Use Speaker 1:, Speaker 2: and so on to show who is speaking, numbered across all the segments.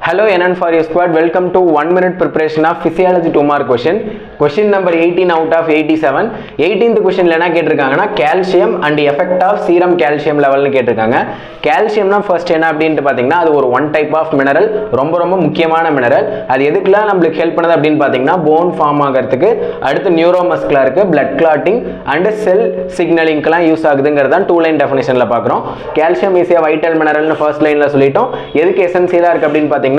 Speaker 1: Hello NN for your squad. Welcome to 1 minute preparation of physiology 2 mark question. Question number 18 out of 87. 18th question என்ன கேட்டிருக்காங்கன்னா calcium and effect of serum calcium level னு கேட்டிருக்காங்க. calciumனா first என்ன அப்படினு பாத்தீங்கன்னா அது ஒரு one type of mineral, ரொம்ப முக்கியமான mineral. அது எதுக்குலாம் நமக்கு ஹெல்ப் பண்ணுது அப்படினு பாத்தீங்கன்னா bone form ஆகிறதுக்கு, அடுத்து neuromuscularக்கு, blood clotting and cell signaling க்குலாம் யூஸ் ஆகுதுங்கறத 2 லைன் டெஃபினிஷன்ல பார்க்கறோம். calcium is a vital mineral னு first லைன்ல சொல்லிட்டோம். எதுக்கு எசென்ஷியலா இருக்கு அப்படினு பாத்தீங்கன்னா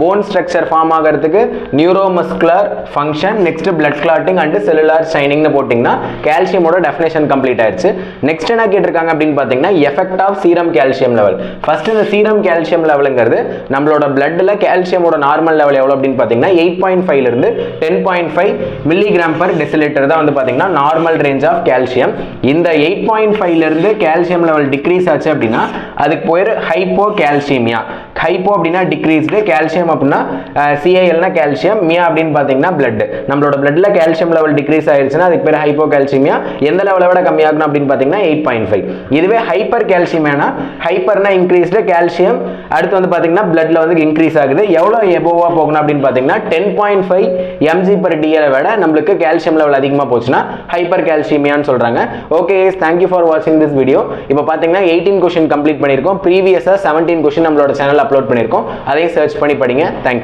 Speaker 1: bone structure form ஆகிறதுக்கு neuromuscular function, next blood clotting and cellular shining னு போடிங்கனா calcium ஓட டெஃபினிஷன் கம்ப்ளீட் ஆயிருச்சு. நெக்ஸ்ட் என்ன கேட்டிருக்காங்க அப்படினு பாத்தீங்கன்னா effect of serum calcium level. First இந்த serum calcium levelங்கிறது நம்மளோட bloodல calcium ஓட நார்மல் லெவல் எவ்வளவு அப்படினு பாத்தீங்கன்னா 8.5 ல இருந்து 10.5 mg/dl தான் வந்து பாத்தீங்கன்னா நார்மல் ரேஞ்ச் ஆஃப் calcium. இந்த 8.5 ல இருந்து calcium level டிக்ரீஸ் ஆச்சு அப்படினா அதுக்கு பேர் hypocalcemia. hypo அப்படினா டிக்ரீஸ்டு, calcium அப்படினா CAL னா calcium, மியா அப்படினு பாத்தீங்கன்னா blood. நம்மளோட bloodல calcium level டிக்ரீஸ் ஆயிருச்சுனா அதுக்கு பேர் hypocalcemia. எந்த லெவலை விட கம்மியாகணும் அப்படினு பாத்தீங்கன்னா 8.5. இதுவே hypercalcemia, ஹைப்பர்னா இன்கிரீஸ்டு, calcium அடுத்து வந்து பாத்தீங்கன்னா bloodல வந்து இன்கிரீஸ் ஆகுது. எவ்வளவு எபோவா போகணும் அப்படினு பாத்தீங்கன்னா 10.5 mg/dl விட நமக்கு calcium level அதிகமா போச்சுனா hypercalcemia னு சொல்றாங்க. Okay, thank you for watching this video. இப்போ பாத்தீங்கன்னா 18 क्वेश्चन கம்ப்ளீட் பண்ணிருக்கோம். ப்ரீவியஸா 17 क्वेश्चन நம்மளோட சேனல்ல அப்லோட் பண்ணிருக்கோம். அதையும் சர்ச் பண்ணி படிங்க. Thank you.